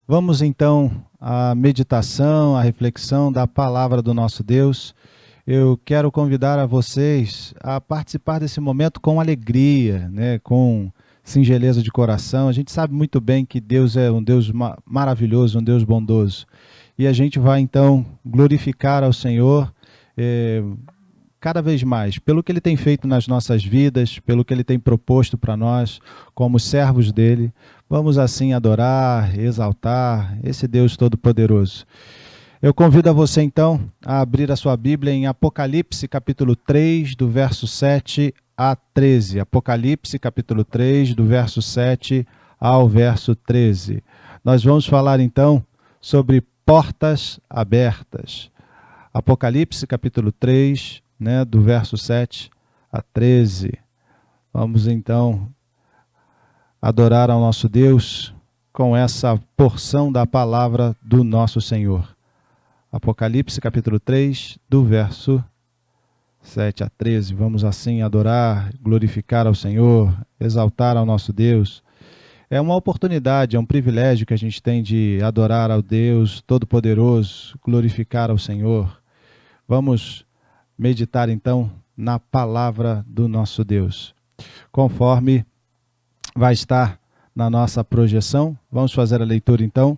Vamos então à meditação, à reflexão da palavra do nosso Deus. Eu quero convidar a vocês a participar desse momento com alegria, né, com singeleza de coração. A gente sabe muito bem que Deus é um Deus maravilhoso, um Deus bondoso. E a gente vai então glorificar ao Senhor cada vez mais, pelo que Ele tem feito nas nossas vidas, pelo que Ele tem proposto para nós, como servos dEle. Vamos assim adorar, exaltar esse Deus Todo-Poderoso. Eu convido a você então a abrir a sua Bíblia em Apocalipse capítulo 3, do verso 7 a 13. Apocalipse capítulo 3, do verso 7 ao verso 13. Nós vamos falar então sobre portas abertas. Apocalipse capítulo 3, do verso 7 a 13. Vamos então adorar ao nosso Deus com essa porção da palavra do nosso Senhor. Apocalipse capítulo 3, do verso 7 a 13. Vamos assim adorar, glorificar ao Senhor, exaltar ao nosso Deus. É uma oportunidade, é um privilégio que a gente tem de adorar ao Deus Todo-Poderoso, glorificar ao Senhor. Vamos meditar então na palavra do nosso Deus. Conforme vai estar na nossa projeção, vamos fazer a leitura então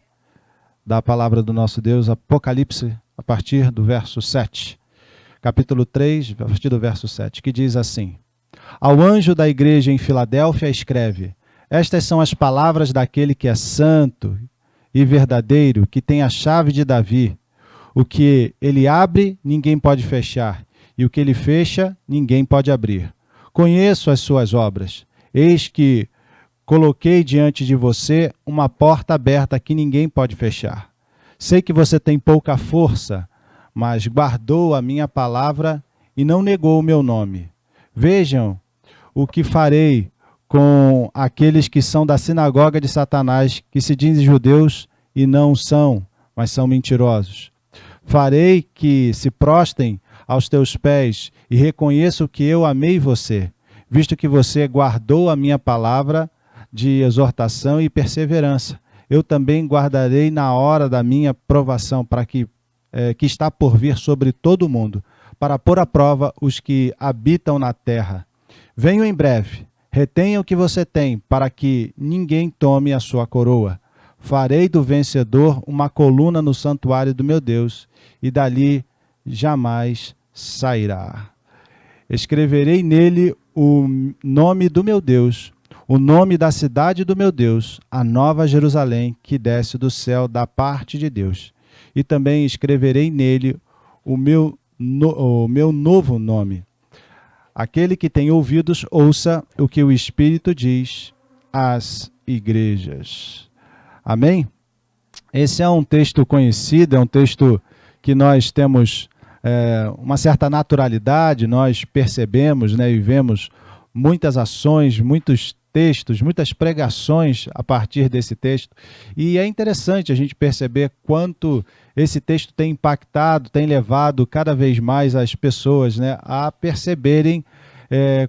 da palavra do nosso Deus, Apocalipse, a partir do verso 7. Capítulo 3, a partir do verso 7, que diz assim: Ao anjo da igreja em Filadélfia escreve: Estas são as palavras daquele que é santo e verdadeiro, que tem a chave de Davi. O que ele abre, ninguém pode fechar, e o que ele fecha, ninguém pode abrir. Conheço as suas obras. Eis que coloquei diante de você uma porta aberta que ninguém pode fechar. Sei que você tem pouca força, mas guardou a minha palavra e não negou o meu nome. Vejam o que farei com aqueles que são da sinagoga de Satanás, que se dizem judeus e não são, mas são mentirosos. Farei que se prostem aos teus pés e reconheçam que eu amei você, visto que você guardou a minha palavra de exortação e perseverança. Eu também guardarei na hora da minha provação, para que está por vir sobre todo o mundo, para pôr à prova os que habitam na terra. Venho em breve, retenha o que você tem, para que ninguém tome a sua coroa. Farei do vencedor uma coluna no santuário do meu Deus, e dali jamais sairá. Escreverei nele o nome do meu Deus, o nome da cidade do meu Deus, a nova Jerusalém, que desce do céu da parte de Deus. E também escreverei nele o meu novo nome. Aquele que tem ouvidos, ouça o que o Espírito diz às igrejas. Amém? Esse é um texto conhecido, é um texto que nós temos uma certa naturalidade, nós percebemos, e vemos muitas ações, muitos textos, muitas pregações a partir desse texto. E é interessante a gente perceber quanto esse texto tem impactado, tem levado cada vez mais as pessoas a perceberem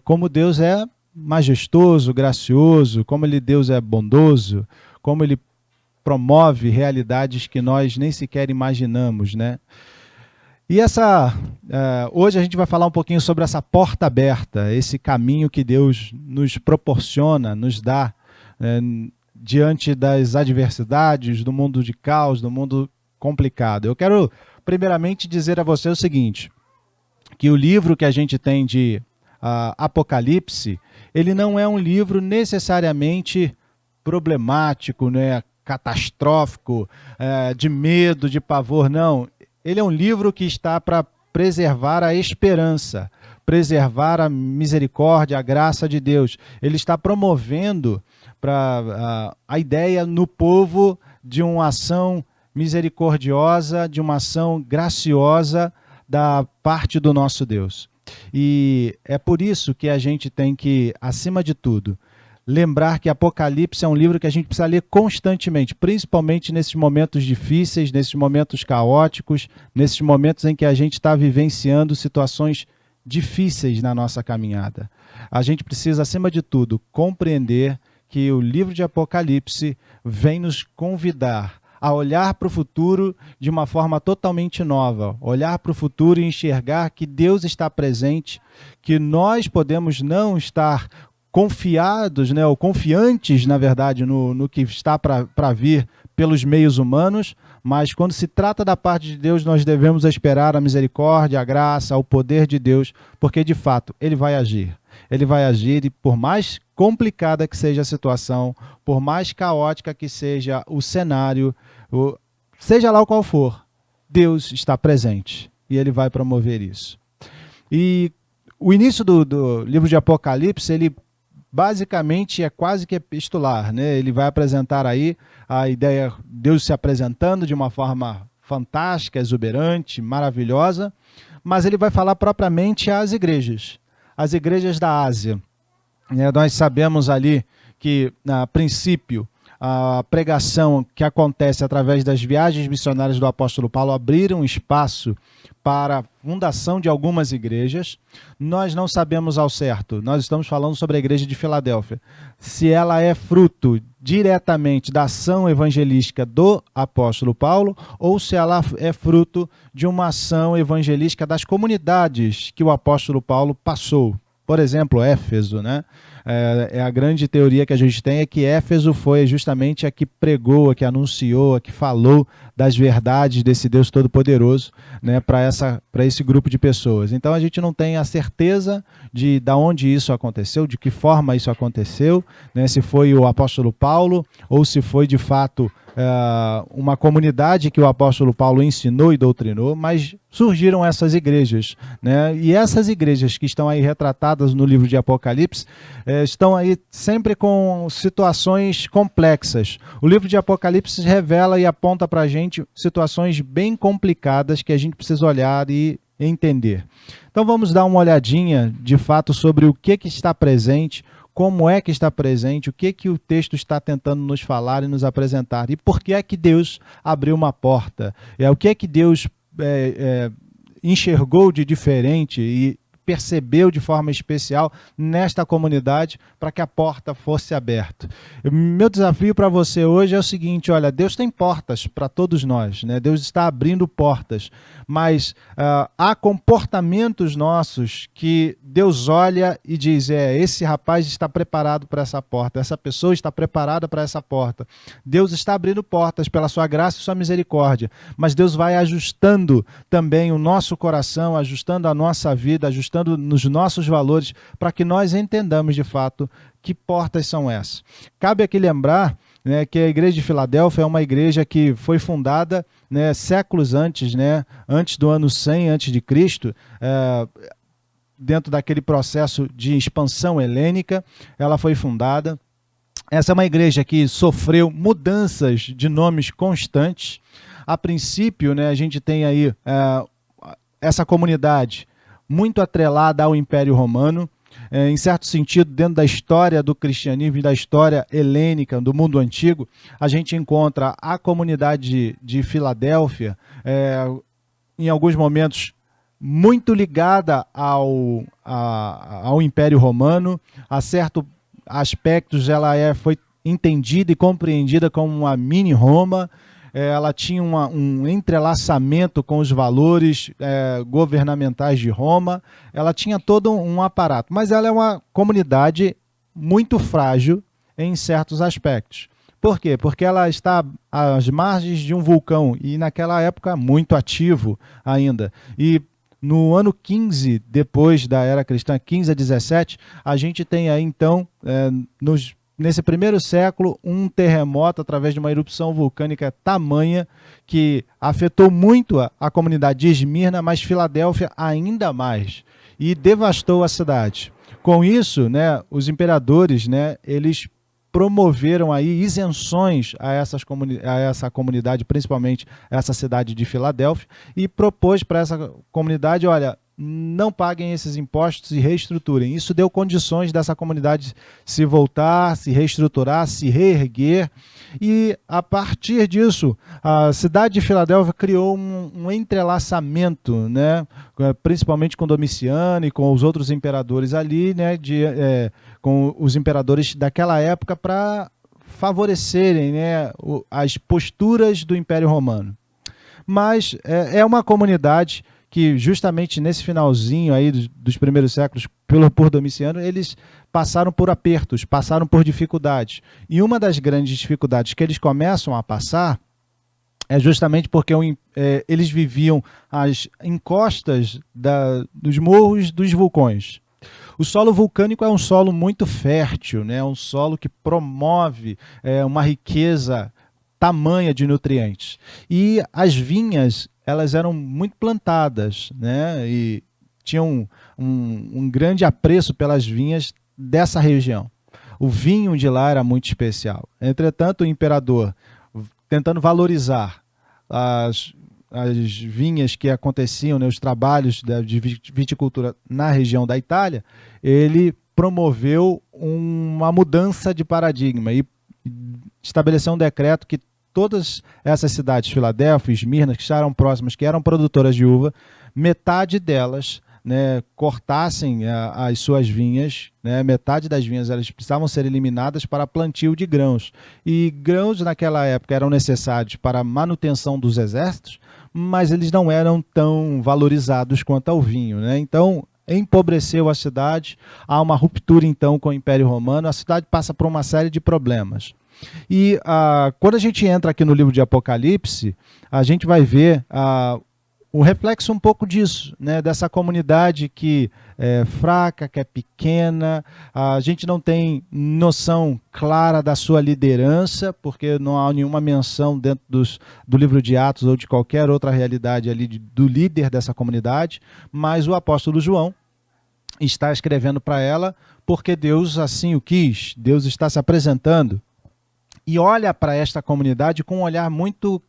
como Deus é majestoso, gracioso, como Deus é bondoso, como Ele promove realidades que nós nem sequer imaginamos, E hoje a gente vai falar um pouquinho sobre essa porta aberta, esse caminho que Deus nos proporciona, nos dá, diante das adversidades, do mundo de caos, do mundo complicado. Eu quero primeiramente dizer a você o seguinte, que o livro que a gente tem de Apocalipse, ele não é um livro necessariamente problemático, catastrófico, de medo, de pavor, não. Ele é um livro que está para preservar a esperança, preservar a misericórdia, a graça de Deus. Ele está promovendo a ideia no povo de uma ação misericordiosa, de uma ação graciosa da parte do nosso Deus. E é por isso que a gente tem que, acima de tudo, lembrar que Apocalipse é um livro que a gente precisa ler constantemente, principalmente nesses momentos difíceis, nesses momentos caóticos, nesses momentos em que a gente está vivenciando situações difíceis na nossa caminhada. A gente precisa, acima de tudo, compreender que o livro de Apocalipse vem nos convidar a olhar para o futuro de uma forma totalmente nova, olhar para o futuro e enxergar que Deus está presente, que nós podemos não estar confiados, né, ou confiantes, na verdade, no que está para vir pelos meios humanos, mas quando se trata da parte de Deus, nós devemos esperar a misericórdia, a graça, o poder de Deus, porque de fato Ele vai agir. Ele vai agir e por mais complicada que seja a situação, por mais caótica que seja o cenário, seja lá o qual for, Deus está presente e Ele vai promover isso. E o início do livro de Apocalipse, ele basicamente é quase que epistolar, né? Ele vai apresentar aí a ideia de Deus se apresentando de uma forma fantástica, exuberante, maravilhosa, mas ele vai falar propriamente às igrejas da Ásia. Nós sabemos ali que, a princípio, a pregação que acontece através das viagens missionárias do apóstolo Paulo abriram espaço para a fundação de algumas igrejas. Nós não sabemos ao certo, nós estamos falando sobre a igreja de Filadélfia, se ela é fruto diretamente da ação evangelística do apóstolo Paulo ou se ela é fruto de uma ação evangelística das comunidades que o apóstolo Paulo passou. Por exemplo, Éfeso, né? A grande teoria que a gente tem é que Éfeso foi justamente a que pregou, a que anunciou, a que falou das verdades desse Deus Todo-Poderoso, né, para esse grupo de pessoas. Então a gente não tem a certeza de onde isso aconteceu, de que forma isso aconteceu, né, se foi o apóstolo Paulo ou se foi de fato uma comunidade que o apóstolo Paulo ensinou e doutrinou, mas surgiram essas igrejas, né? E essas igrejas que estão aí retratadas no livro de Apocalipse estão aí sempre com situações complexas. O livro de Apocalipse revela e aponta para a gente situações bem complicadas que a gente precisa olhar e entender. Então vamos dar uma olhadinha de fato sobre o que está presente, como é que está presente, o que o texto está tentando nos falar e nos apresentar. E por que é que Deus abriu uma porta? O que é que Deus enxergou de diferente e percebeu de forma especial nesta comunidade para que a porta fosse aberta. Meu desafio para você hoje é o seguinte, olha, Deus tem portas para todos nós, né? Deus está abrindo portas, mas há comportamentos nossos que Deus olha e diz, esse rapaz está preparado para essa porta, essa pessoa está preparada para essa porta. Deus está abrindo portas pela sua graça e sua misericórdia, mas Deus vai ajustando também o nosso coração, ajustando a nossa vida, ajustando nos nossos valores, para que nós entendamos de fato que portas são essas. Cabe aqui lembrar, né, que a igreja de Filadélfia é uma igreja que foi fundada, né, séculos antes, né, antes do ano 100 a.C., dentro daquele processo de expansão helênica, ela foi fundada. Essa é uma igreja que sofreu mudanças de nomes constantes. A princípio, né, a gente tem aí essa comunidade muito atrelada ao Império Romano, em certo sentido, dentro da história do cristianismo e da história helênica do mundo antigo, a gente encontra a comunidade de Filadélfia, em alguns momentos, muito ligada ao Império Romano. A certos aspectos ela foi entendida e compreendida como uma mini-Roma. Ela tinha um entrelaçamento com os valores governamentais de Roma, ela tinha todo um aparato, mas ela é uma comunidade muito frágil em certos aspectos. Por quê? Porque ela está às margens de um vulcão e naquela época muito ativo ainda. E no ano 15, depois da era cristã, 15 a 17, a gente tem aí então, nesse primeiro século, um terremoto através de uma erupção vulcânica tamanha que afetou muito a comunidade de Esmirna, mas Filadélfia ainda mais, e devastou a cidade. Com isso, né, os imperadores, né, eles promoveram aí isenções a essa comunidade, principalmente essa cidade de Filadélfia, e propôs para essa comunidade, olha, não paguem esses impostos e reestruturem. Isso deu condições dessa comunidade se voltar, se reestruturar, se reerguer. E a partir disso, a cidade de Filadélfia criou um entrelaçamento, né, principalmente com Domiciano e com os outros imperadores ali, né, com os imperadores daquela época, para favorecerem, né, as posturas do Império Romano. Mas é uma comunidade que justamente nesse finalzinho aí dos primeiros séculos, por Domiciano, eles passaram por apertos, passaram por dificuldades. E uma das grandes dificuldades que eles começam a passar é justamente porque eles viviam às encostas dos morros dos vulcões. O solo vulcânico é um solo muito fértil, né? É um solo que promove uma riqueza tamanha de nutrientes. E as vinhas, elas eram muito plantadas, né? E tinham um grande apreço pelas vinhas dessa região. O vinho de lá era muito especial. Entretanto, o imperador, tentando valorizar as vinhas que aconteciam, né, os trabalhos de viticultura na região da Itália, ele promoveu uma mudança de paradigma e estabeleceu um decreto que todas essas cidades, Filadélfia, Esmirna, que estavam próximas, que eram produtoras de uva, metade delas, né, cortassem as suas vinhas, né, metade das vinhas elas precisavam ser eliminadas para plantio de grãos. E grãos naquela época eram necessários para a manutenção dos exércitos, mas eles não eram tão valorizados quanto ao vinho, né? Então, empobreceu a cidade, há uma ruptura então com o Império Romano, a cidade passa por uma série de problemas. E quando a gente entra aqui no livro de Apocalipse, a gente vai ver o reflexo um pouco disso, né, dessa comunidade que é fraca, que é pequena, a gente não tem noção clara da sua liderança, porque não há nenhuma menção dentro do livro de Atos ou de qualquer outra realidade ali do líder dessa comunidade, mas o apóstolo João está escrevendo para ela porque Deus assim o quis, Deus está se apresentando e olha para esta comunidade com um olhar muito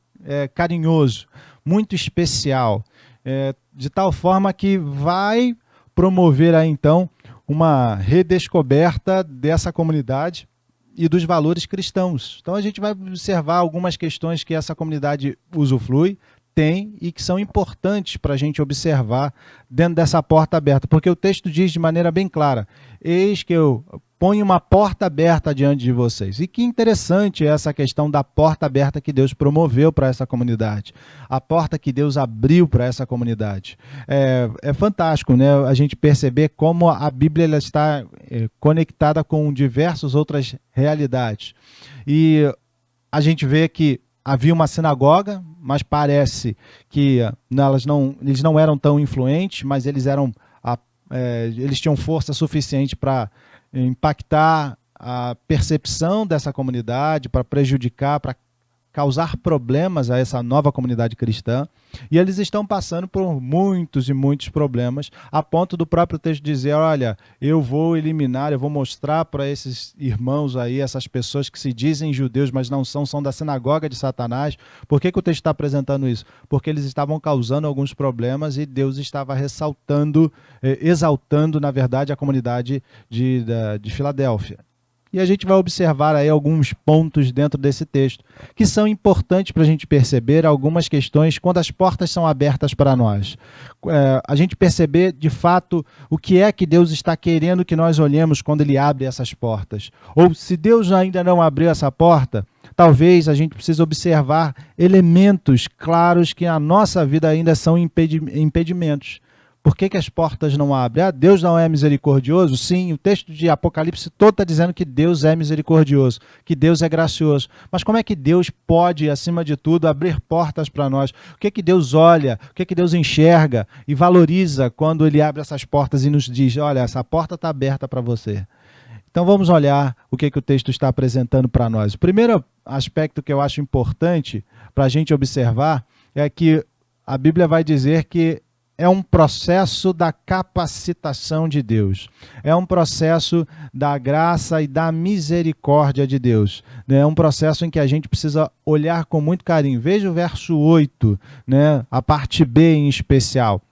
carinhoso, muito especial, de tal forma que vai promover aí, então, uma redescoberta dessa comunidade e dos valores cristãos. Então a gente vai observar algumas questões que essa comunidade usufrui, tem e que são importantes para a gente observar dentro dessa porta aberta, porque o texto diz de maneira bem clara: eis que eu ponho uma porta aberta diante de vocês. E que interessante essa questão da porta aberta que Deus promoveu para essa comunidade, a porta que Deus abriu para essa comunidade. É fantástico, né, a gente perceber como a Bíblia ela está conectada com diversas outras realidades. E a gente vê que havia uma sinagoga, mas parece que eles não eram tão influentes, mas eles tinham força suficiente para impactar a percepção dessa comunidade, para prejudicar, para causar problemas a essa nova comunidade cristã. E eles estão passando por muitos e muitos problemas, a ponto do próprio texto dizer: olha, eu vou eliminar, eu vou mostrar para esses irmãos aí, essas pessoas que se dizem judeus, mas não são da sinagoga de Satanás. Por que o texto está apresentando isso? Porque eles estavam causando alguns problemas e Deus estava ressaltando, exaltando, na verdade, a comunidade de Filadélfia. E a gente vai observar aí alguns pontos dentro desse texto que são importantes para a gente perceber algumas questões quando as portas são abertas para nós. A gente perceber de fato o que é que Deus está querendo que nós olhemos quando Ele abre essas portas. Ou se Deus ainda não abriu essa porta, talvez a gente precise observar elementos claros que na nossa vida ainda são impedimentos. Por que as portas não abrem? Deus não é misericordioso? Sim, o texto de Apocalipse todo está dizendo que Deus é misericordioso, que Deus é gracioso. Mas como é que Deus pode, acima de tudo, abrir portas para nós? O que Deus olha, o que Deus enxerga e valoriza quando Ele abre essas portas e nos diz: olha, essa porta está aberta para você. Então vamos olhar o que o texto está apresentando para nós. O primeiro aspecto que eu acho importante para a gente observar é que a Bíblia vai dizer que é um processo da capacitação de Deus. É um processo da graça e da misericórdia de Deus. É um processo em que a gente precisa olhar com muito carinho. Veja o verso 8, né? A parte B em especial.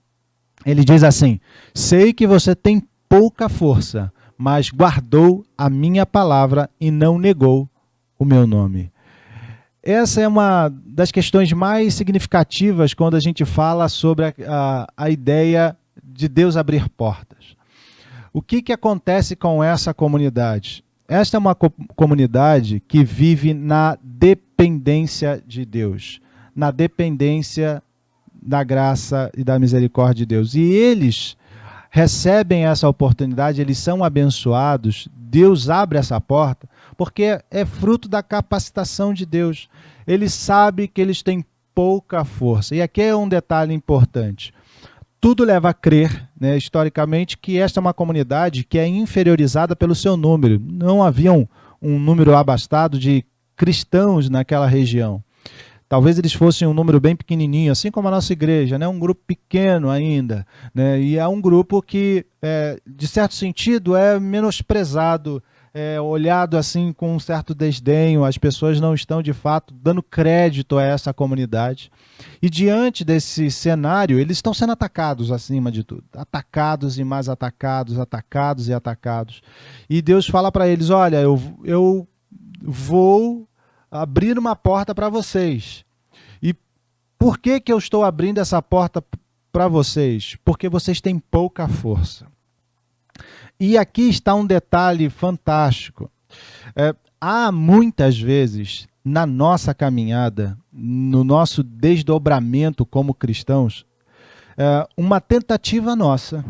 Ele diz assim: sei que você tem pouca força, mas guardou a minha palavra e não negou o meu nome. Essa é uma das questões mais significativas quando a gente fala sobre a ideia de Deus abrir portas. O que acontece com essa comunidade? esta é uma comunidade que vive na dependência de Deus, na dependência da graça e da misericórdia de Deus. E eles recebem essa oportunidade, eles são abençoados, Deus abre essa porta, porque é fruto da capacitação de Deus. Ele sabe que eles têm pouca força. E aqui é um detalhe importante. Tudo leva a crer, né, historicamente, que esta é uma comunidade que é inferiorizada pelo seu número. Não havia um número abastado de cristãos naquela região. Talvez eles fossem um número bem pequenininho, assim como a nossa igreja, né? Um grupo pequeno ainda, né? E é um grupo que, de certo sentido, é menosprezado, olhado assim com um certo desdenho. As pessoas não estão, de fato, dando crédito a essa comunidade. E diante desse cenário, eles estão sendo atacados acima de tudo. Atacados e mais atacados, atacados e atacados. E Deus fala para eles, olha, eu vou abrir uma porta para vocês. E por que eu estou abrindo essa porta para vocês? Porque vocês têm pouca força. E aqui está um detalhe fantástico. Há muitas vezes na nossa caminhada, no nosso desdobramento como cristãos, uma tentativa nossa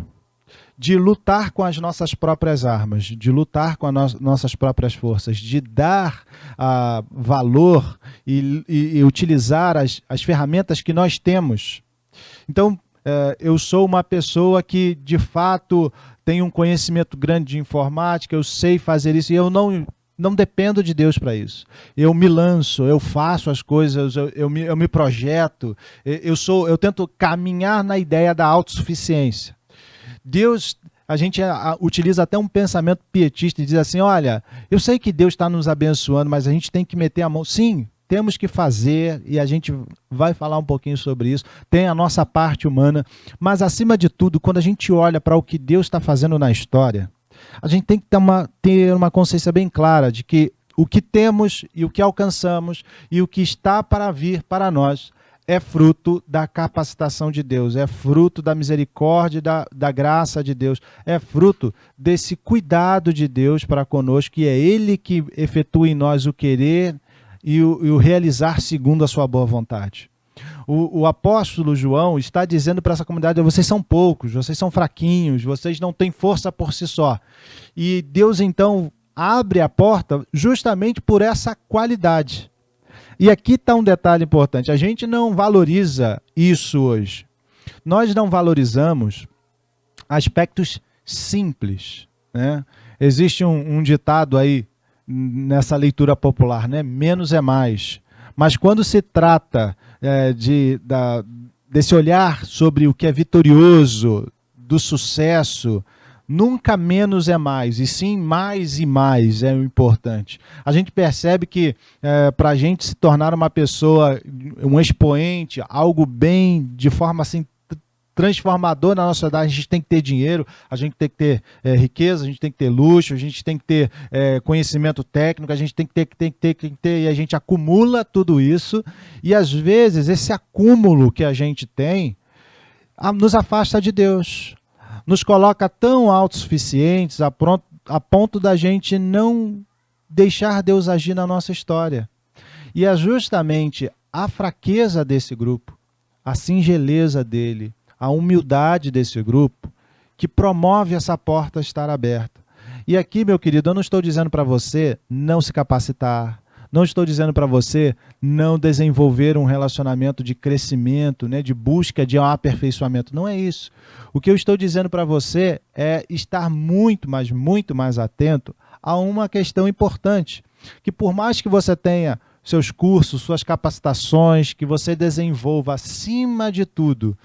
de lutar com as nossas próprias armas, de lutar com as nossas próprias forças, de dar valor e utilizar as ferramentas que nós temos. Então, eu sou uma pessoa que, de fato, tem um conhecimento grande de informática, eu sei fazer isso, e eu não dependo de Deus para isso. Eu me lanço, eu faço as coisas, eu me projeto, eu tento caminhar na ideia da autossuficiência. Deus, a gente utiliza até um pensamento pietista e diz assim, olha, eu sei que Deus está nos abençoando, mas a gente tem que meter a mão. Sim, temos que fazer, e a gente vai falar um pouquinho sobre isso. Tem a nossa parte humana, mas acima de tudo, quando a gente olha para o que Deus está fazendo na história, a gente tem que ter uma consciência bem clara de que o que temos e o que alcançamos e o que está para vir para nós é fruto da capacitação de Deus, é fruto da misericórdia, da graça de Deus, é fruto desse cuidado de Deus para conosco, que é Ele que efetua em nós o querer e o realizar segundo a sua boa vontade. O apóstolo João está dizendo para essa comunidade, vocês são poucos, vocês são fraquinhos, vocês não têm força por si só. E Deus então abre a porta justamente por essa qualidade. E aqui está um detalhe importante, a gente não valoriza isso hoje. Nós não valorizamos aspectos simples, né? Existe um ditado aí nessa leitura popular, né? Menos é mais. Mas quando se trata desse olhar sobre o que é vitorioso, do sucesso, nunca menos é mais, e sim mais e mais é o importante. A gente percebe que para a gente se tornar uma pessoa, um expoente, algo bem, de forma assim, transformador na nossa sociedade, a gente tem que ter dinheiro, a gente tem que ter riqueza, a gente tem que ter luxo, a gente tem que ter conhecimento técnico, a gente tem que ter, e a gente acumula tudo isso, e às vezes esse acúmulo que a gente tem nos afasta de Deus, nos coloca tão autossuficientes a ponto da gente não deixar Deus agir na nossa história. E é justamente a fraqueza desse grupo, a singeleza dele, a humildade desse grupo, que promove essa porta estar aberta. E aqui, meu querido, eu não estou dizendo para você não se capacitar, não estou dizendo para você não desenvolver um relacionamento de crescimento, né, de busca de um aperfeiçoamento. Não é isso. O que eu estou dizendo para você é estar muito mais atento a uma questão importante, que por mais que você tenha seus cursos, suas capacitações, que você desenvolva, acima de tudo,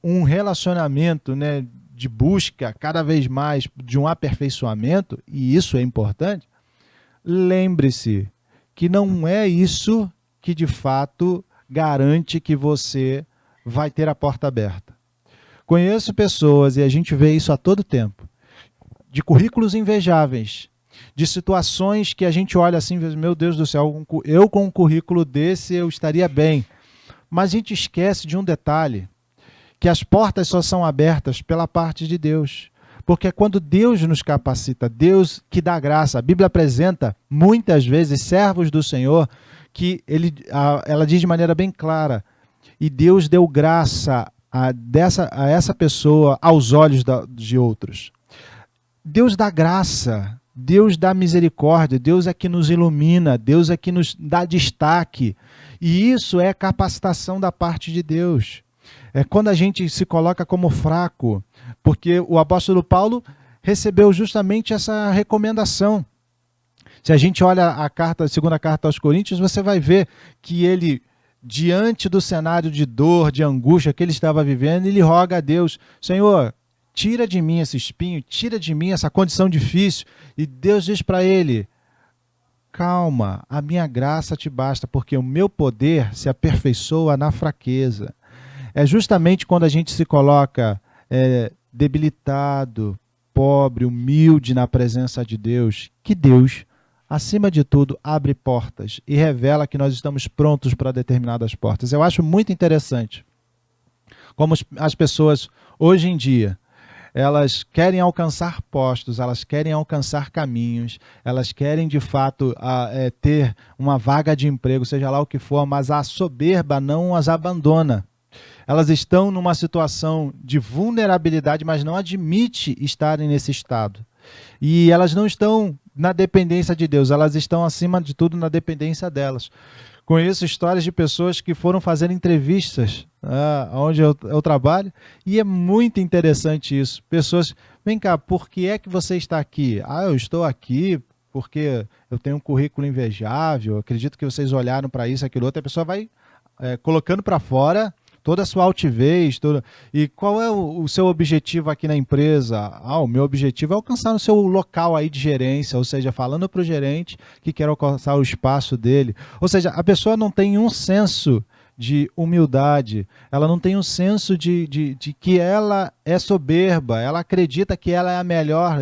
um relacionamento, né, de busca cada vez mais de um aperfeiçoamento, e isso é importante, lembre-se que não é isso que de fato garante que você vai ter a porta aberta. Conheço pessoas, e a gente vê isso a todo tempo, de currículos invejáveis, de situações que a gente olha assim, meu Deus do céu, eu com um currículo desse eu estaria bem. Mas a gente esquece de um detalhe, que as portas só são abertas pela parte de Deus. Porque é quando Deus nos capacita, Deus que dá graça. A Bíblia apresenta muitas vezes servos do Senhor que ela diz de maneira bem clara, e Deus deu graça a essa pessoa aos olhos de outros. Deus dá graça, Deus dá misericórdia, Deus é que nos ilumina, Deus é que nos dá destaque. E isso é capacitação da parte de Deus. É quando a gente se coloca como fraco, porque o apóstolo Paulo recebeu justamente essa recomendação. Se a gente olha a segunda carta aos Coríntios, você vai ver que ele, diante do cenário de dor, de angústia que ele estava vivendo, ele roga a Deus: Senhor, tira de mim esse espinho, tira de mim essa condição difícil. E Deus diz para ele: calma, a minha graça te basta, porque o meu poder se aperfeiçoa na fraqueza. É justamente quando a gente se coloca debilitado, pobre, humilde na presença de Deus, que Deus, acima de tudo, abre portas e revela que nós estamos prontos para determinadas portas. Eu acho muito interessante como as pessoas, hoje em dia, elas querem alcançar postos, elas querem alcançar caminhos, elas querem, de fato, ter uma vaga de emprego, seja lá o que for, mas a soberba não as abandona. Elas estão numa situação de vulnerabilidade, mas não admite estarem nesse estado. E elas não estão na dependência de Deus, elas estão, acima de tudo, na dependência delas. Conheço histórias de pessoas que foram fazer entrevistas onde eu trabalho, e é muito interessante isso. Pessoas, vem cá, por que é que você está aqui? Eu estou aqui porque eu tenho um currículo invejável, acredito que vocês olharam para isso, aquilo outro. A pessoa vai colocando para fora toda a sua altivez. E qual é o seu objetivo aqui na empresa? O meu objetivo é alcançar o seu local aí de gerência, ou seja, falando para o gerente que quer alcançar o espaço dele. Ou seja, a pessoa não tem um senso de humildade, ela não tem um senso de que ela é soberba, ela acredita que ela é a melhor,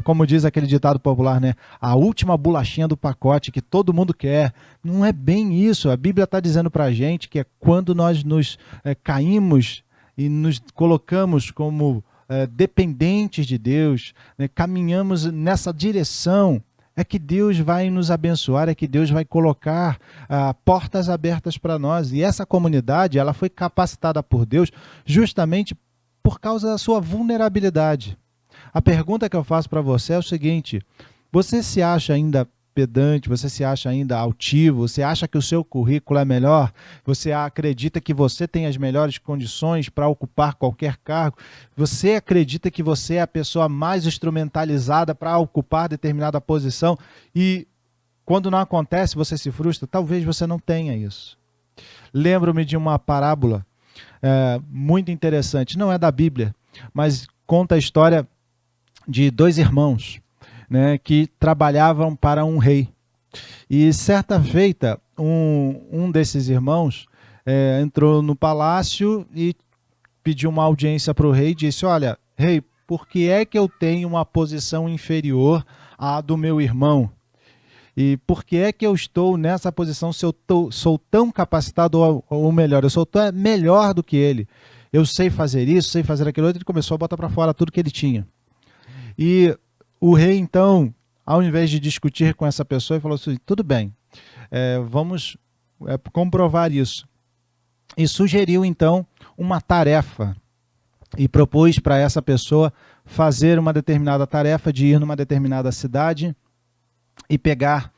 como diz aquele ditado popular, né? A última bolachinha do pacote que todo mundo quer. Não é bem isso. A Bíblia está dizendo para a gente que é quando nós nos caímos e nos colocamos como dependentes de Deus, né? Caminhamos nessa direção, é que Deus vai nos abençoar, é que Deus vai colocar portas abertas para nós. E essa comunidade, ela foi capacitada por Deus justamente por causa da sua vulnerabilidade. A pergunta que eu faço para você é o seguinte: você se acha ainda pedante, você se acha ainda altivo, você acha que o seu currículo é melhor, você acredita que você tem as melhores condições para ocupar qualquer cargo, você acredita que você é a pessoa mais instrumentalizada para ocupar determinada posição, e quando não acontece você se frustra? Talvez você não tenha isso. Lembro-me de uma parábola muito interessante, não é da Bíblia, mas conta a história de dois irmãos, né, que trabalhavam para um rei. E certa feita, um desses irmãos entrou no palácio e pediu uma audiência para o rei e disse: olha, rei, por que é que eu tenho uma posição inferior à do meu irmão? E por que é que eu estou nessa posição se eu sou tão capacitado, ou melhor, eu sou tão melhor do que ele? Eu sei fazer isso, sei fazer aquilo outro. Ele começou a botar para fora tudo que ele tinha. E o rei, então, ao invés de discutir com essa pessoa, ele falou assim: tudo bem, vamos comprovar isso. E sugeriu, então, uma tarefa e propôs para essa pessoa fazer uma determinada tarefa de ir numa determinada cidade e pegar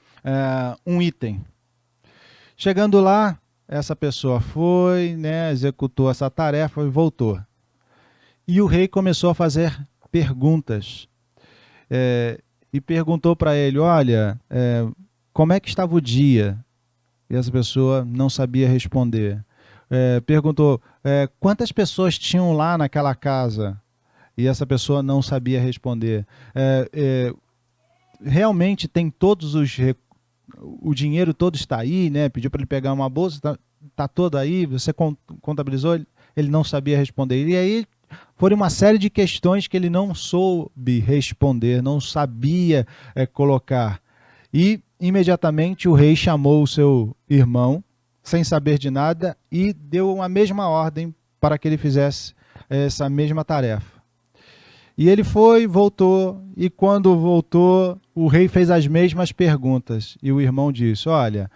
um item. Chegando lá, essa pessoa foi, né, executou essa tarefa e voltou. E o rei começou a fazer perguntas. E perguntou para ele: olha, como é que estava o dia? E essa pessoa não sabia responder. Perguntou: quantas pessoas tinham lá naquela casa? E essa pessoa não sabia responder. Realmente tem todos o dinheiro todo está aí, né? Pediu para ele pegar uma bolsa, está todo aí, você contabilizou? Ele não sabia responder. E aí foram uma série de questões que ele não soube responder, não sabia colocar. E imediatamente o rei chamou o seu irmão, sem saber de nada, e deu a mesma ordem para que ele fizesse essa mesma tarefa. E ele foi, voltou, e quando voltou, o rei fez as mesmas perguntas. E o irmão disse: olha,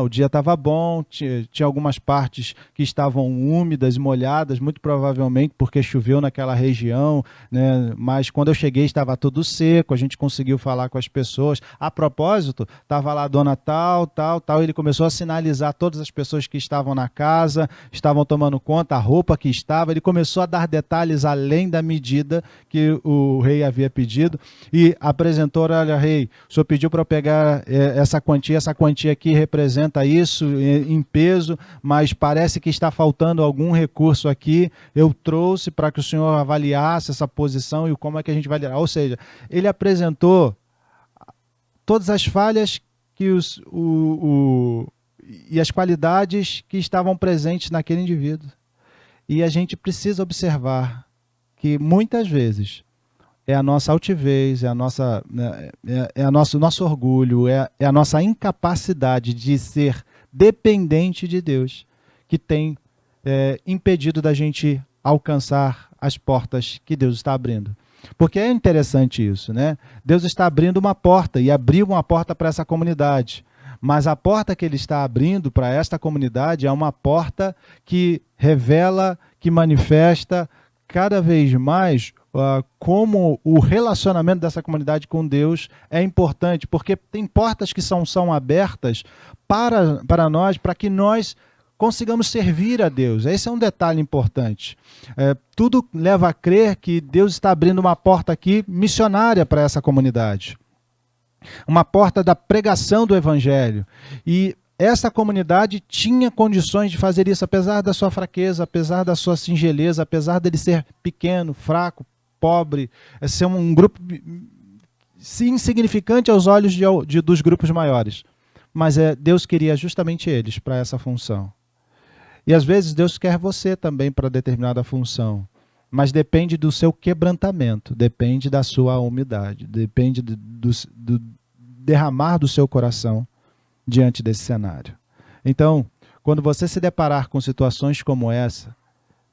o dia estava bom, tinha algumas partes que estavam úmidas e molhadas, muito provavelmente porque choveu naquela região, né? Mas quando eu cheguei estava tudo seco, a gente conseguiu falar com as pessoas. A propósito, estava lá a dona tal, tal, tal, ele começou a sinalizar todas as pessoas que estavam na casa, estavam tomando conta, a roupa que estava, ele começou a dar detalhes além da medida que o rei havia pedido e apresentou: olha, rei, o senhor pediu para eu pegar essa quantia aqui representa isso em peso, mas parece que está faltando algum recurso aqui, eu trouxe para que o senhor avaliasse essa posição e como é que a gente vai liderar. Ou seja, ele apresentou todas as falhas que e as qualidades que estavam presentes naquele indivíduo. E a gente precisa observar que muitas vezes é a nossa altivez, é nosso orgulho, é a nossa incapacidade de ser dependente de Deus que tem impedido da gente alcançar as portas que Deus está abrindo. Porque é interessante isso, né? Deus está abrindo uma porta e abriu uma porta para essa comunidade. Mas a porta que ele está abrindo para esta comunidade é uma porta que revela, que manifesta cada vez mais como o relacionamento dessa comunidade com Deus é importante, porque tem portas que são abertas para nós, para que nós consigamos servir a Deus. Esse é um detalhe importante. Tudo leva a crer que Deus está abrindo uma porta aqui missionária para essa comunidade. Uma porta da pregação do Evangelho. E essa comunidade tinha condições de fazer isso, apesar da sua fraqueza, apesar da sua singeleza, apesar dele ser pequeno, fraco, pobre, ser um grupo insignificante aos olhos dos grupos maiores. Mas Deus queria justamente eles para essa função. E às vezes Deus quer você também para determinada função. Mas depende do seu quebrantamento, depende da sua humildade, depende do derramar do seu coração diante desse cenário. Então, quando você se deparar com situações como essa,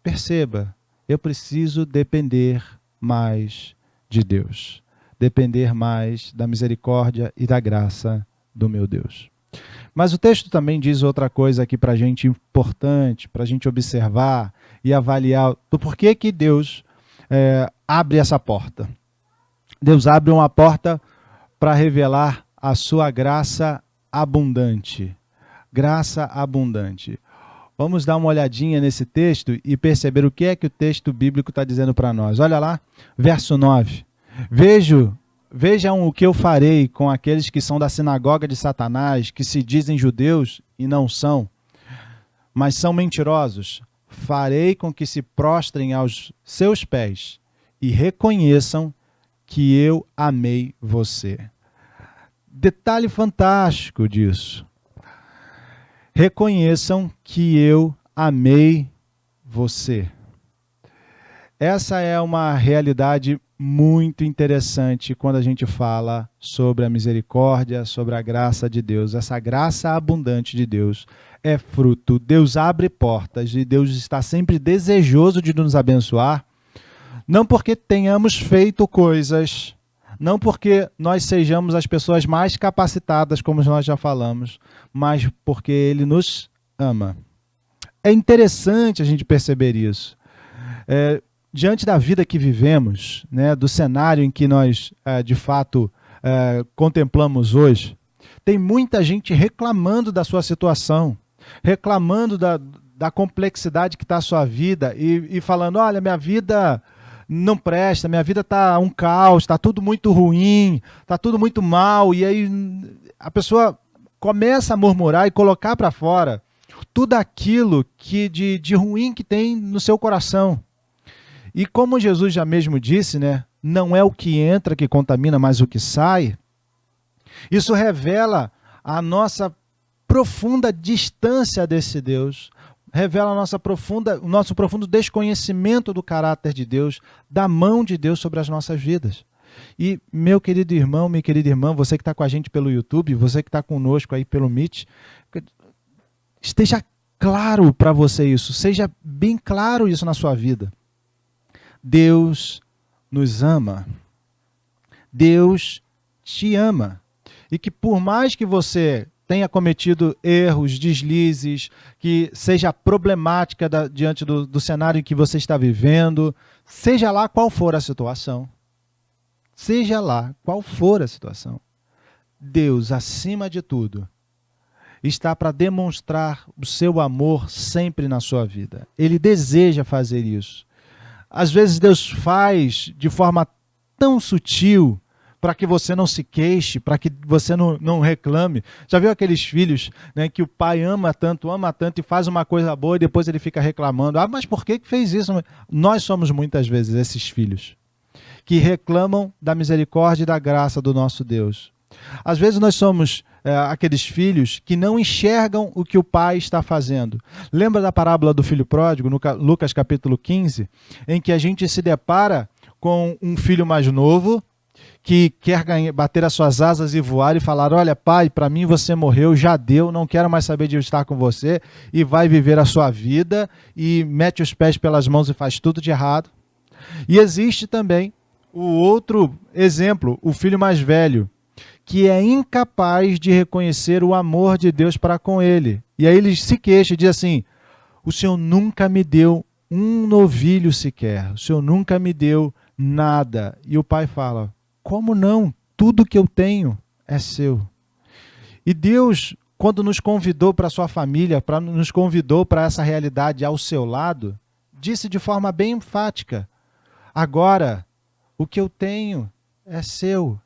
perceba, eu preciso depender mais de Deus, depender mais da misericórdia e da graça do meu Deus. Mas o texto também diz outra coisa aqui para a gente importante, para a gente observar e avaliar do porquê que Deus abre essa porta. Deus abre uma porta para revelar a sua graça abundante. Graça abundante. Vamos dar uma olhadinha nesse texto e perceber o que é que o texto bíblico está dizendo para nós. Olha lá, verso 9. Vejam o que eu farei com aqueles que são da sinagoga de Satanás, que se dizem judeus e não são, mas são mentirosos. Farei com que se prostrem aos seus pés e reconheçam que eu amei você. Detalhe fantástico disso. Reconheçam que eu amei você. Essa é uma realidade muito interessante quando a gente fala sobre a misericórdia, sobre a graça de Deus. Essa graça abundante de Deus é fruto. Deus abre portas e Deus está sempre desejoso de nos abençoar, não porque tenhamos feito coisas, não porque nós sejamos as pessoas mais capacitadas, como nós já falamos, mas porque Ele nos ama. É interessante a gente perceber isso. Diante da vida que vivemos, né, do cenário em que nós, de fato, contemplamos hoje, tem muita gente reclamando da sua situação, reclamando da complexidade que está a sua vida e falando: olha, minha vida não presta, minha vida está um caos, está tudo muito ruim, está tudo muito mal. E aí a pessoa começa a murmurar e colocar para fora tudo aquilo que de ruim que tem no seu coração. E como Jesus já mesmo disse, né, não é o que entra que contamina, mas o que sai. Isso revela a nossa profunda distância desse Deus, revela o nosso profundo desconhecimento do caráter de Deus, da mão de Deus sobre as nossas vidas. E meu querido irmão, minha querida irmã, você que está com a gente pelo YouTube, você que está conosco aí pelo Meet, esteja claro para você isso, seja bem claro isso na sua vida. Deus nos ama. Deus te ama. E que por mais que você tenha cometido erros, deslizes, que seja problemática diante do cenário em que você está vivendo, seja lá qual for a situação, Deus, acima de tudo, está para demonstrar o seu amor sempre na sua vida. Ele deseja fazer isso. Às vezes Deus faz de forma tão sutil para que você não se queixe, para que você não reclame. Já viu aqueles filhos, né, que o pai ama tanto e faz uma coisa boa e depois ele fica reclamando. Ah, mas por que fez isso? Nós somos muitas vezes esses filhos que reclamam da misericórdia e da graça do nosso Deus. Às vezes nós somos aqueles filhos que não enxergam o que o pai está fazendo. Lembra da parábola do filho pródigo, no Lucas capítulo 15, em que a gente se depara com um filho mais novo que quer bater as suas asas e voar e falar: olha, pai, para mim você morreu, já deu, não quero mais saber de estar com você, e vai viver a sua vida e mete os pés pelas mãos e faz tudo de errado. E existe também o outro exemplo, o filho mais velho, que é incapaz de reconhecer o amor de Deus para com ele. E aí ele se queixa e diz assim: o Senhor nunca me deu um novilho sequer, o Senhor nunca me deu nada. E o pai fala: como não? Tudo que eu tenho é seu. E Deus, quando nos convidou para a sua família, nos convidou para essa realidade ao seu lado, disse de forma bem enfática: agora, o que eu tenho é seu.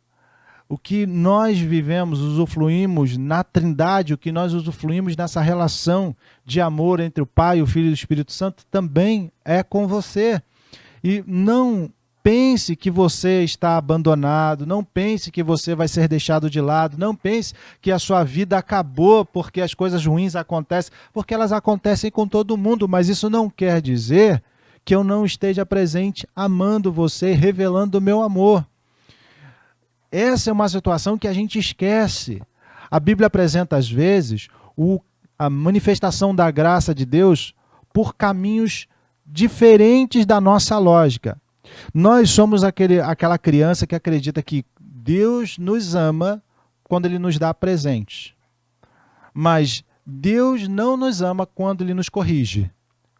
O que nós vivemos, usufruímos na Trindade, o que nós usufruímos nessa relação de amor entre o Pai, o Filho e o Espírito Santo, também é com você. E não pense que você está abandonado, não pense que você vai ser deixado de lado, não pense que a sua vida acabou porque as coisas ruins acontecem, porque elas acontecem com todo mundo, mas isso não quer dizer que eu não esteja presente amando você, revelando o meu amor. Essa é uma situação que a gente esquece. A Bíblia apresenta, às vezes, a manifestação da graça de Deus por caminhos diferentes da nossa lógica. Nós somos aquela criança que acredita que Deus nos ama quando Ele nos dá presentes. Mas Deus não nos ama quando Ele nos corrige.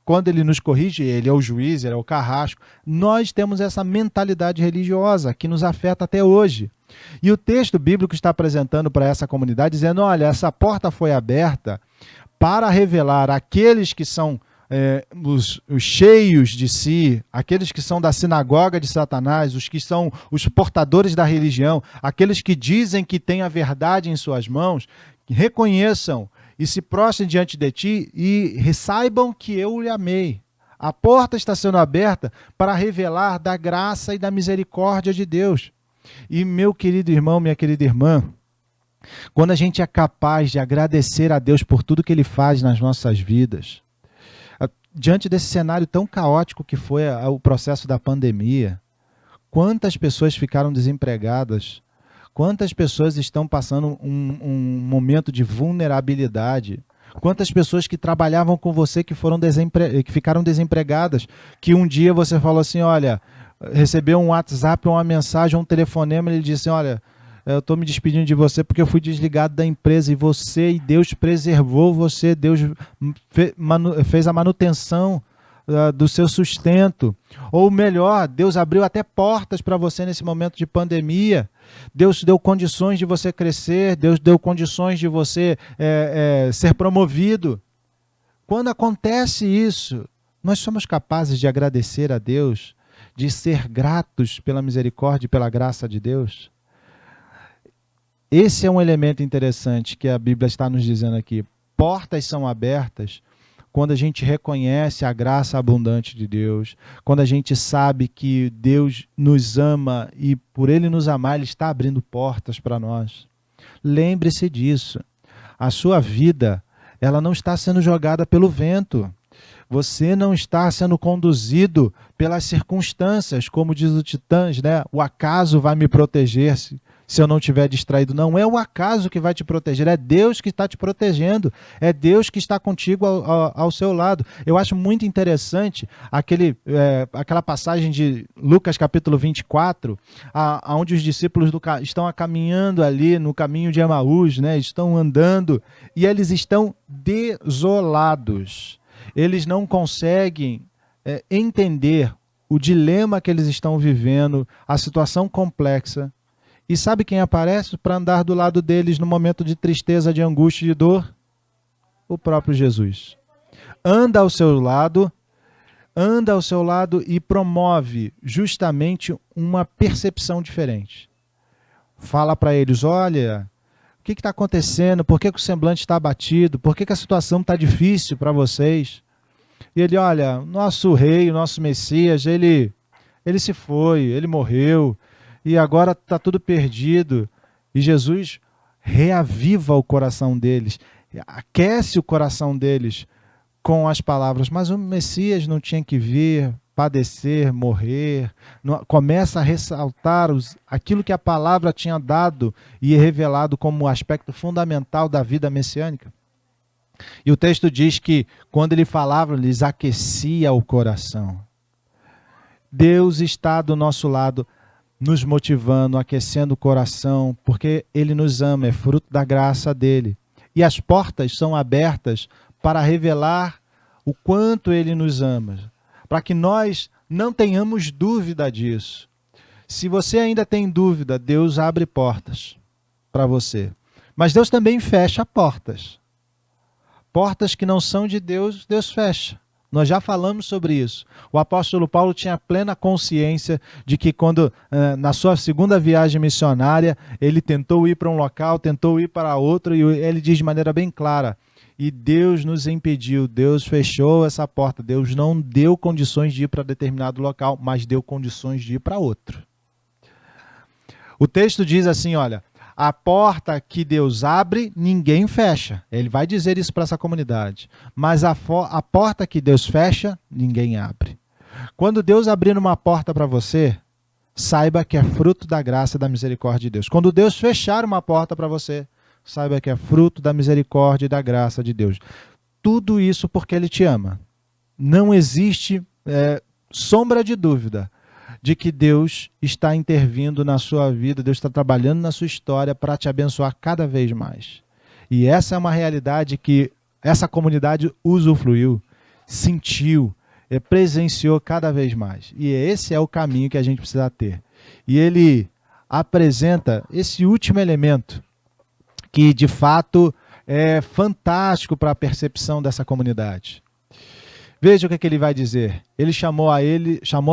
Quando Ele nos corrige, Ele é o juiz, Ele é o carrasco. Nós temos essa mentalidade religiosa que nos afeta até hoje. E o texto bíblico está apresentando para essa comunidade, dizendo: olha, essa porta foi aberta para revelar aqueles que são os cheios de si, aqueles que são da sinagoga de Satanás, os que são os portadores da religião, aqueles que dizem que têm a verdade em suas mãos, que reconheçam e se prostrem diante de ti e saibam que eu lhe amei. A porta está sendo aberta para revelar da graça e da misericórdia de Deus. E meu querido irmão, minha querida irmã, quando a gente é capaz de agradecer a Deus por tudo que Ele faz nas nossas vidas, diante desse cenário tão caótico que foi o processo da pandemia, quantas pessoas ficaram desempregadas, quantas pessoas estão passando um momento de vulnerabilidade, quantas pessoas que trabalhavam com você que ficaram desempregadas, que um dia você falou assim: olha, recebeu um WhatsApp, uma mensagem, um telefonema, ele disse: olha, eu estou me despedindo de você porque eu fui desligado da empresa, e Deus preservou você, Deus fez a manutenção do seu sustento. Ou melhor, Deus abriu até portas para você nesse momento de pandemia. Deus deu condições de você crescer, Deus deu condições de você ser promovido. Quando acontece isso, nós somos capazes de agradecer a Deus, de ser gratos pela misericórdia e pela graça de Deus? Esse é um elemento interessante que a Bíblia está nos dizendo aqui. Portas são abertas quando a gente reconhece a graça abundante de Deus, quando a gente sabe que Deus nos ama e por Ele nos amar, Ele está abrindo portas para nós. Lembre-se disso. A sua vida, ela não está sendo jogada pelo vento. Você não está sendo conduzido pelas circunstâncias, como diz o Titãs, né? O acaso vai me proteger. se eu não estiver distraído. Não é o acaso que vai te proteger, é Deus que está te protegendo, é Deus que está contigo ao seu lado. Eu acho muito interessante aquela passagem de Lucas capítulo 24, onde os discípulos estão caminhando ali no caminho de Emaús, né? Estão andando e eles estão desolados. Eles não conseguem entender o dilema que eles estão vivendo, a situação complexa. E sabe quem aparece para andar do lado deles no momento de tristeza, de angústia e de dor? O próprio Jesus. Anda ao seu lado e promove justamente uma percepção diferente. Fala para eles, olha, o que está acontecendo? Por que o semblante está abatido? Por que a situação está difícil para vocês? E ele, olha, nosso rei, o nosso Messias, ele se foi, ele morreu, e agora está tudo perdido. E Jesus reaviva o coração deles, aquece o coração deles com as palavras, mas o Messias não tinha que vir, padecer, morrer. Começa a ressaltar aquilo que a palavra tinha dado e revelado como aspecto fundamental da vida messiânica. E o texto diz que quando ele falava, lhes aquecia o coração. Deus está do nosso lado, nos motivando, aquecendo o coração, porque Ele nos ama, é fruto da graça dEle. E as portas são abertas para revelar o quanto Ele nos ama, para que nós não tenhamos dúvida disso. Se você ainda tem dúvida, Deus abre portas para você. Mas Deus também fecha portas. Portas que não são de Deus, Deus fecha. Nós já falamos sobre isso. O apóstolo Paulo tinha plena consciência de que quando, na sua segunda viagem missionária, ele tentou ir para um local, tentou ir para outro, e ele diz de maneira bem clara, e Deus nos impediu, Deus fechou essa porta, Deus não deu condições de ir para determinado local, mas deu condições de ir para outro. O texto diz assim, olha, a porta que Deus abre, ninguém fecha. Ele vai dizer isso para essa comunidade. Mas a porta que Deus fecha, ninguém abre. Quando Deus abrir uma porta para você, saiba que é fruto da graça e da misericórdia de Deus. Quando Deus fechar uma porta para você, saiba que é fruto da misericórdia e da graça de Deus. Tudo isso porque Ele te ama. Não existe sombra de dúvida de que Deus está intervindo na sua vida, Deus está trabalhando na sua história para te abençoar cada vez mais. E essa é uma realidade que essa comunidade usufruiu, sentiu, presenciou cada vez mais. E esse é o caminho que a gente precisa ter. E ele apresenta esse último elemento, que de fato é fantástico para a percepção dessa comunidade. Veja o que ele vai dizer. Ele chamou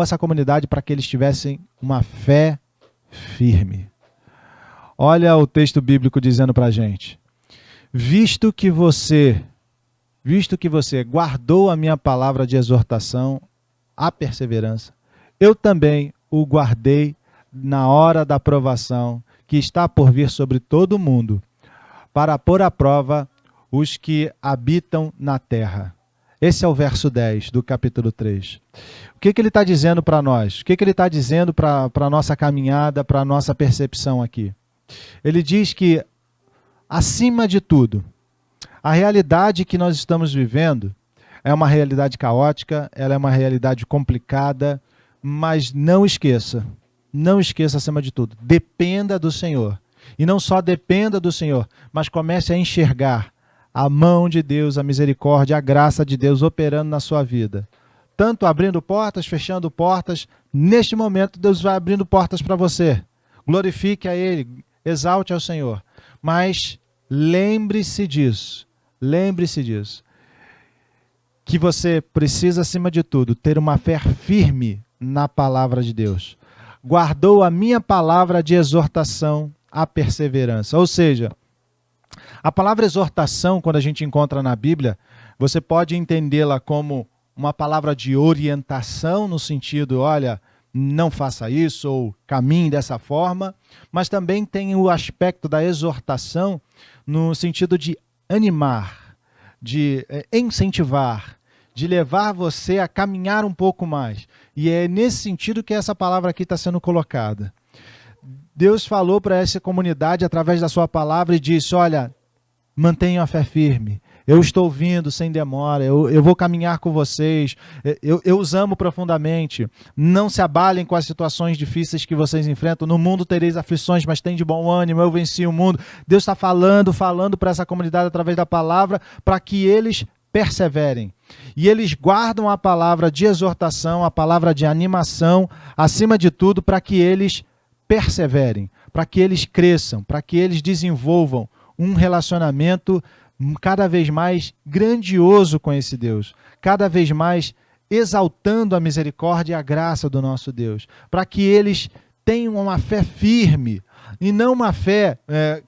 essa comunidade para que eles tivessem uma fé firme. Olha o texto bíblico dizendo para a gente. Visto que você guardou a minha palavra de exortação, a perseverança, eu também o guardei na hora da provação, que está por vir sobre todo o mundo, para pôr à prova os que habitam na terra. Esse é o verso 10 do capítulo 3. O que ele está dizendo para nós? O que ele está dizendo para a nossa caminhada, para a nossa percepção aqui? Ele diz que, acima de tudo, a realidade que nós estamos vivendo é uma realidade caótica, ela é uma realidade complicada, mas não esqueça acima de tudo, dependa do Senhor. E não só dependa do Senhor, mas comece a enxergar a mão de Deus, a misericórdia, a graça de Deus operando na sua vida. Tanto abrindo portas, fechando portas. Neste momento, Deus vai abrindo portas para você. Glorifique a Ele, exalte ao Senhor. Mas lembre-se disso, que você precisa, acima de tudo, ter uma fé firme na palavra de Deus. Guardou a minha palavra de exortação, a perseverança. Ou seja, a palavra exortação, quando a gente encontra na Bíblia, você pode entendê-la como uma palavra de orientação, no sentido, olha, não faça isso, ou caminhe dessa forma, mas também tem o aspecto da exortação no sentido de animar, de incentivar, de levar você a caminhar um pouco mais. E é nesse sentido que essa palavra aqui está sendo colocada. Deus falou para essa comunidade através da sua palavra e disse: olha, mantenham a fé firme. Eu estou vindo sem demora, eu vou caminhar com vocês, eu os amo profundamente. Não se abalem com as situações difíceis que vocês enfrentam. No mundo tereis aflições, mas tem de bom ânimo, eu venci o mundo. Deus está falando para essa comunidade através da palavra, para que eles perseverem. E eles guardam a palavra de exortação, a palavra de animação, acima de tudo, para que eles perseverem, para que eles cresçam, para que eles desenvolvam um relacionamento cada vez mais grandioso com esse Deus, cada vez mais exaltando a misericórdia e a graça do nosso Deus, para que eles tenham uma fé firme e não uma fé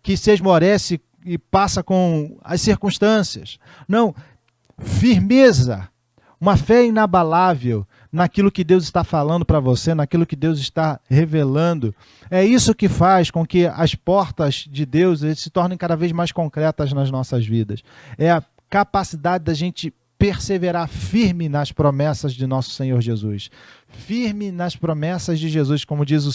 que se esmorece e passa com as circunstâncias. Não, firmeza, uma fé inabalável naquilo que Deus está falando para você, naquilo que Deus está revelando. É isso que faz com que as portas de Deus se tornem cada vez mais concretas nas nossas vidas. É a capacidade da gente perseverar firme nas promessas de nosso Senhor Jesus. Firme nas promessas de Jesus, como diz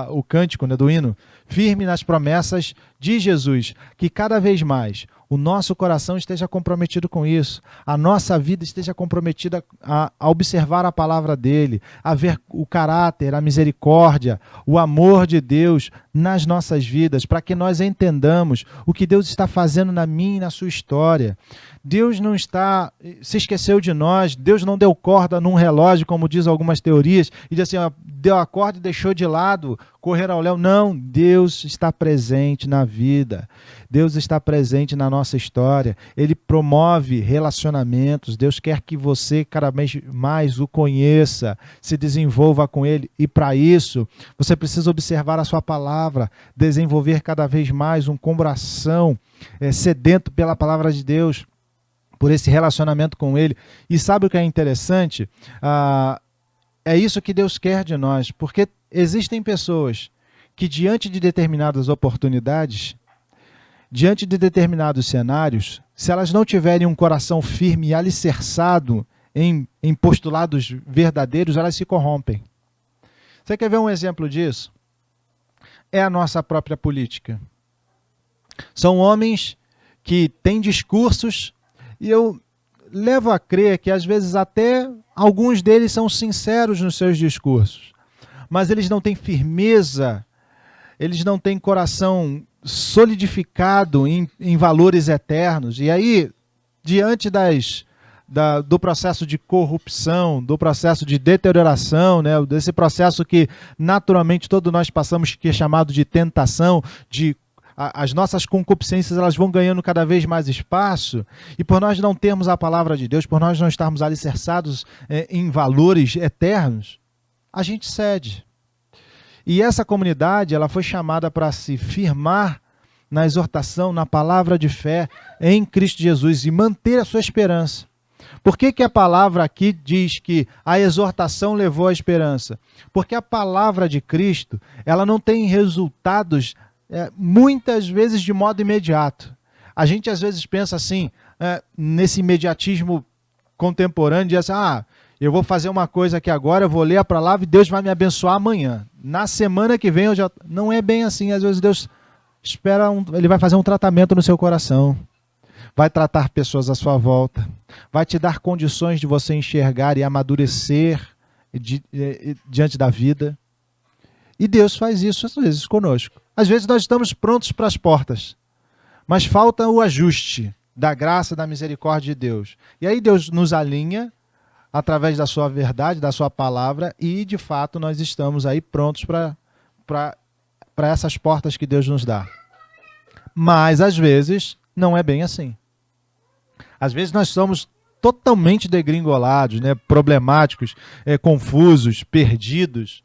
o cântico, né, do hino. Firme nas promessas de Jesus. Que cada vez mais o nosso coração esteja comprometido com isso. A nossa vida esteja comprometida a observar a palavra dele, a ver o caráter, a misericórdia, o amor de Deus nas nossas vidas, para que nós entendamos o que Deus está fazendo na minha e na sua história. Deus não se esqueceu de nós, Deus não deu corda num relógio, como diz algumas teorias, e diz assim, ó, deu a corda e deixou de lado, correr ao léu. Não, Deus está presente na vida, Deus está presente na nossa história, Ele promove relacionamentos, Deus quer que você cada vez mais o conheça, se desenvolva com Ele, e para isso você precisa observar a sua palavra, desenvolver cada vez mais um coração sedento pela palavra de Deus, por esse relacionamento com Ele. E sabe o que é interessante? É isso que Deus quer de nós, porque existem pessoas que diante de determinadas oportunidades, diante de determinados cenários, se elas não tiverem um coração firme e alicerçado em postulados verdadeiros, elas se corrompem. Você quer ver um exemplo disso? É a nossa própria política. São homens que têm discursos, e eu levo a crer que às vezes até alguns deles são sinceros nos seus discursos, mas eles não têm firmeza, eles não têm coração solidificado em valores eternos. E aí, diante do processo de corrupção, do processo de deterioração, né, desse processo que naturalmente todos nós passamos, que é chamado de tentação, as nossas concupiscências, elas vão ganhando cada vez mais espaço, e por nós não termos a palavra de Deus, por nós não estarmos alicerçados em valores eternos, a gente cede. E essa comunidade, ela foi chamada para se firmar na exortação, na palavra de fé em Cristo Jesus e manter a sua esperança. Por que a palavra aqui diz que a exortação levou à esperança? Porque a palavra de Cristo, ela não tem resultados muitas vezes de modo imediato. A gente às vezes pensa assim, nesse imediatismo contemporâneo, de assim, eu vou fazer uma coisa aqui agora, eu vou ler a palavra e Deus vai me abençoar amanhã. Na semana que vem eu já... Não é bem assim, às vezes Deus espera, Ele vai fazer um tratamento no seu coração, vai tratar pessoas à sua volta, vai te dar condições de você enxergar e amadurecer diante da vida. E Deus faz isso às vezes conosco. Às vezes nós estamos prontos para as portas, mas falta o ajuste da graça, da misericórdia de Deus. E aí Deus nos alinha através da sua verdade, da sua palavra, e de fato nós estamos aí prontos para essas portas que Deus nos dá. Mas às vezes não é bem assim. Às vezes nós somos totalmente degringolados, né, problemáticos, confusos, perdidos.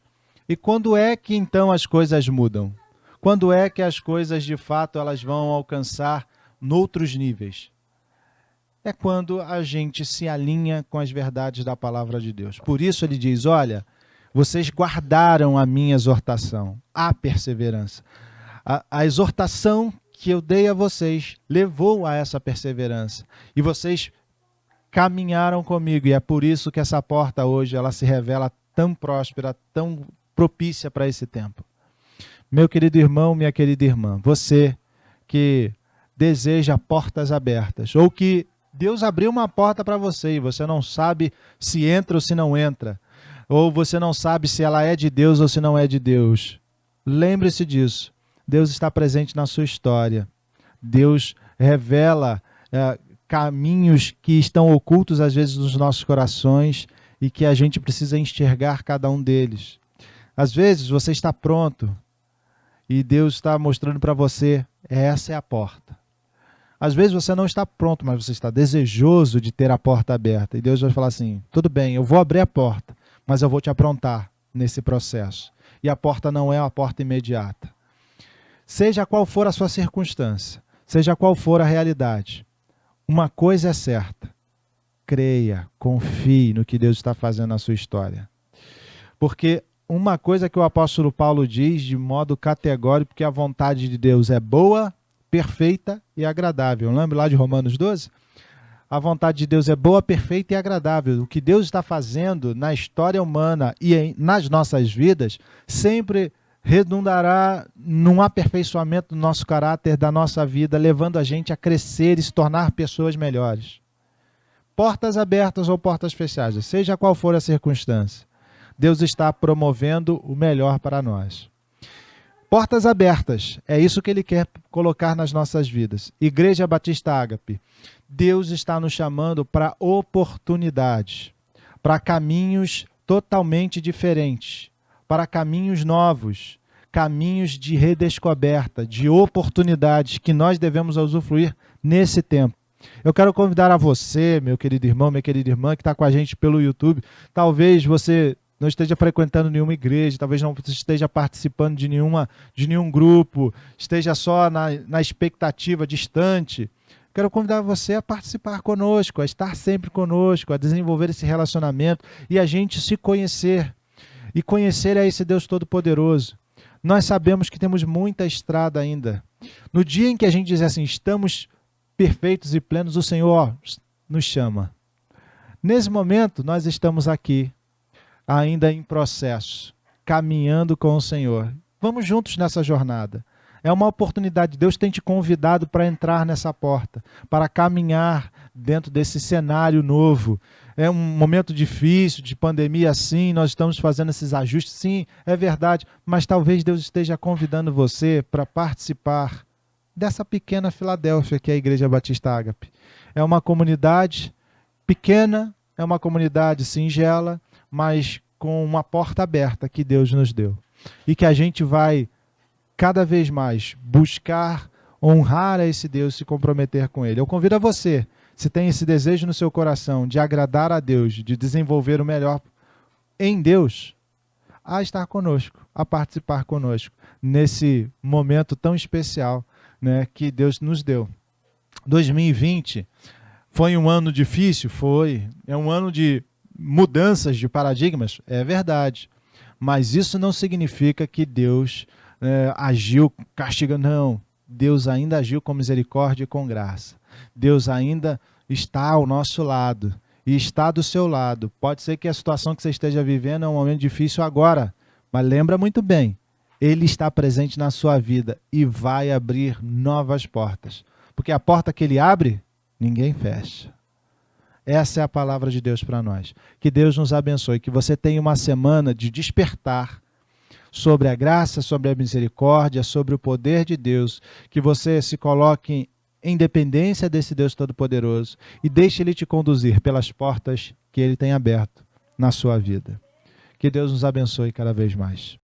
E quando é que então as coisas mudam? Quando é que as coisas de fato elas vão alcançar noutros níveis? É quando a gente se alinha com as verdades da palavra de Deus. Por isso ele diz, olha, vocês guardaram a minha exortação, a perseverança. A exortação que eu dei a vocês levou a essa perseverança. E vocês caminharam comigo, e é por isso que essa porta hoje ela se revela tão próspera, tão propícia para esse tempo. Meu querido irmão, minha querida irmã, você que deseja portas abertas, ou que Deus abriu uma porta para você e você não sabe se entra ou se não entra, ou você não sabe se ela é de Deus ou se não é de Deus. Lembre-se disso. Deus está presente na sua história. Deus revela caminhos que estão ocultos às vezes nos nossos corações e que a gente precisa enxergar cada um deles. Às vezes você está pronto e Deus está mostrando para você, essa é a porta. Às vezes você não está pronto, mas você está desejoso de ter a porta aberta. E Deus vai falar assim, tudo bem, eu vou abrir a porta, mas eu vou te aprontar nesse processo. E a porta não é uma porta imediata. Seja qual for a sua circunstância, seja qual for a realidade, uma coisa é certa, creia, confie no que Deus está fazendo na sua história. Porque uma coisa que o apóstolo Paulo diz de modo categórico, que a vontade de Deus é boa, perfeita e agradável. Lembra lá de Romanos 12? A vontade de Deus é boa, perfeita e agradável. O que Deus está fazendo na história humana e nas nossas vidas sempre redundará num aperfeiçoamento do nosso caráter, da nossa vida, levando a gente a crescer e se tornar pessoas melhores. Portas abertas ou portas fechadas, seja qual for a circunstância, Deus está promovendo o melhor para nós. Portas abertas, é isso que Ele quer colocar nas nossas vidas. Igreja Batista Ágape, Deus está nos chamando para oportunidades, para caminhos totalmente diferentes, para caminhos novos, caminhos de redescoberta, de oportunidades que nós devemos usufruir nesse tempo. Eu quero convidar a você, meu querido irmão, minha querida irmã, que está com a gente pelo YouTube. Talvez você não esteja frequentando nenhuma igreja, talvez não esteja participando de nenhum grupo, esteja só na expectativa distante. Quero convidar você a participar conosco, a estar sempre conosco, a desenvolver esse relacionamento e a gente se conhecer. E conhecer a esse Deus Todo-Poderoso. Nós sabemos que temos muita estrada ainda. No dia em que a gente diz assim, estamos perfeitos e plenos, o Senhor nos chama. Nesse momento, nós estamos aqui, ainda em processo, caminhando com o Senhor. Vamos juntos nessa jornada. É uma oportunidade. Deus tem te convidado para entrar nessa porta, para caminhar dentro desse cenário novo. É um momento difícil, de pandemia, sim, nós estamos fazendo esses ajustes, sim, é verdade, mas talvez Deus esteja convidando você para participar dessa pequena Filadélfia que é a Igreja Batista Ágape. É uma comunidade pequena, é uma comunidade singela, mas com uma porta aberta que Deus nos deu. E que a gente vai cada vez mais buscar honrar a esse Deus, se comprometer com Ele. Eu convido a você, se tem esse desejo no seu coração de agradar a Deus, de desenvolver o melhor em Deus, a estar conosco, a participar conosco nesse momento tão especial, né, que Deus nos deu. 2020 foi um ano difícil? Foi. É um ano de mudanças de paradigmas? É verdade. Mas isso não significa que Deus agiu castigando. Não. Deus ainda agiu com misericórdia e com graça. Deus ainda está ao nosso lado e está do seu lado. Pode ser que a situação que você esteja vivendo é um momento difícil agora, mas lembra muito bem, Ele está presente na sua vida e vai abrir novas portas. Porque a porta que Ele abre, ninguém fecha. Essa é a palavra de Deus para nós. Que Deus nos abençoe, que você tenha uma semana de despertar sobre a graça, sobre a misericórdia, sobre o poder de Deus, que você se coloque em dependência desse Deus Todo-Poderoso e deixe Ele te conduzir pelas portas que Ele tem aberto na sua vida. Que Deus nos abençoe cada vez mais.